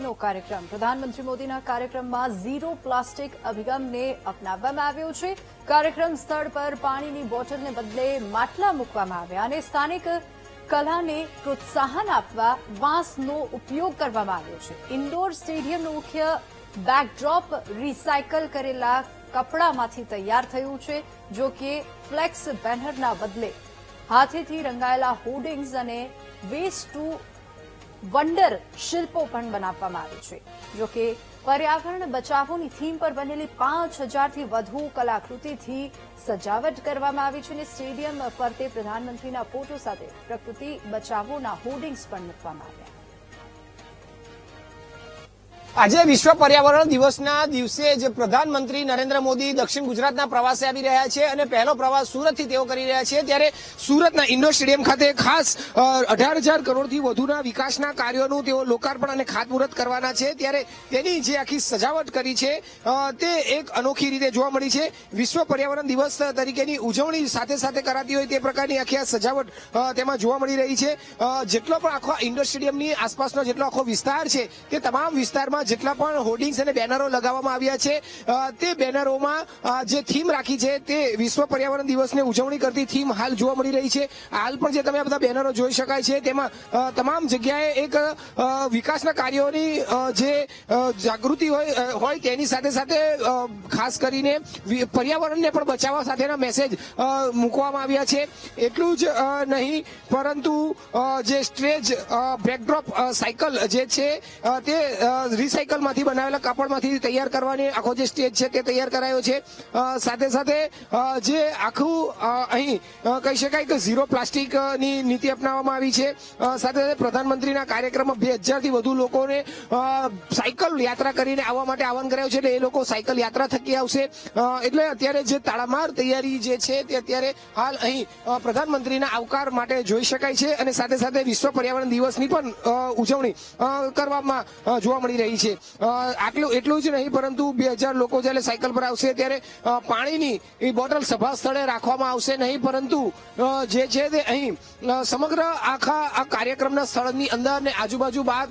મોદીનો કાર્યક્રમ પ્રધાનમંત્રી મોદીના કાર્યક્રમમાં ઝીરો પ્લાસ્ટિક અભિગમને અપનાવવામાં આવ્યો છે। કાર્યક્રમ સ્થળ પર પાણીની બોટલને બદલે માટલા મૂકવામાં આવ્યા અને સ્થાનિક કલાને પ્રોત્સાહન આપવા વાંસનો ઉપયોગ કરવામાં આવ્યો છે। ઇન્ડોર સ્ટેડિયમનું મુખ્ય બેકડ્રોપ રિસાયકલ કરેલા કપડામાંથી તૈયાર થયું છે, જો કે ફ્લેક્સ બેનરના બદલે હાથેથી રંગાયેલા હોર્ડિંગ્સ અને વેસ્ટ ટુ વન્ડર શિલ્પો પણ બનાવવામાં આવે છે। જો કે પર્યાવરણ બચાવોની થીમ પર બનેલી 5000થી વધુ કલાકૃતિથી સજાવટ કરવામાં આવી છે અને સ્ટેડિયમ ફરતે પ્રધાનમંત્રીના ફોટો સાથે પ્રકૃતિ બચાવોના હોર્ડિંગ્સ પણ મૂકવામાં આવ્યા। આજે વિશ્વ પર્યાવરણ દિવસના દિવસે જે પ્રધાનમંત્રી નરેન્દ્ર મોદી દક્ષિણ ગુજરાતના પ્રવાસે આવી રહ્યા છે અને પહેલો પ્રવાસ સુરતથી તેઓ કરી રહ્યા છે, ત્યારે સુરતના ઇન્ડોર સ્ટેડિયમ ખાતે ખાસ 18,000 કરોડથી વધુના વિકાસના કાર્યોનું તેઓ લોકાર્પણ અને ખાતમુહૂર્ત કરવાના છે। ત્યારે તેની જે આખી સજાવટ કરી છે તે એક અનોખી રીતે જોવા મળી છે। વિશ્વ પર્યાવરણ દિવસ તરીકેની ઉજવણી સાથે સાથે કરાતી હોય તે પ્રકારની આખી આ સજાવટ તેમાં જોવા મળી રહી છે। જેટલો પણ આખો ઇન્ડોર સ્ટેડિયમની આસપાસનો જેટલો આખો વિસ્તાર છે તે તમામ વિસ્તારમાં જેટલા પણ હોર્ડિંગ્સ અને બેનરો લગાવવામાં આવ્યા છે તે બેનરોમાં જે થીમ રાખી છે તે વિશ્વ પર્યાવરણ દિવસની ઉજવણી કરતી થીમ હાલ જોવા મળી રહી છે। હાલ પણ જે તમે આ બધા બેનરો જોઈ શકાય છે તેમાં તમામ જગ્યાએ એક વિકાસના કાર્યોની જે જાગૃતિ હોય તેની સાથે સાથે ખાસ કરીને પર્યાવરણને પણ બચાવવા સાથેના મેસેજ મૂકવામાં આવ્યા છે। એટલું જ નહીં પરંતુ જે સ્ટેજ બેકડ્રોપ સાયકલ જે છે તે રિસાયકલમાંથી બનાવેલા કાપડમાંથી તૈયાર કરવાની આખો જે સ્ટેજ છે તે તૈયાર કરાયો છે। સાથે સાથે જે આખું અહીં કહી શકાય કે ઝીરો પ્લાસ્ટિકની નીતિ અપનાવવામાં આવી છે। સાથે સાથે પ્રધાનમંત્રીના કાર્યક્રમમાં 2000થી વધુ લોકોને સાયકલ યાત્રા કરીને આવવા માટે આહવાન કરાયું છે, એટલે એ લોકો સાયકલ યાત્રા થકી આવશે। એટલે અત્યારે જે તાળામાર તૈયારી જે છે તે અત્યારે હાલ અહીં પ્રધાનમંત્રીના આવકાર માટે જોઈ શકાય છે અને સાથે સાથે વિશ્વ પર્યાવરણ દિવસની પણ ઉજવણી કરવામાં જોવા મળી રહી છે। એટલું જ નહીં પરંતુ 2000 લોકો જ્યારે સાયકલ પર આવશે ત્યારે પાણીની બોટલ સભા સ્થળે રાખવામાં આવશે નહીં, પરંતુ જે છે તે અહીં સમગ્ર આખા આ કાર્યક્રમના સ્થળની અંદર ને આજુબાજુ બહાર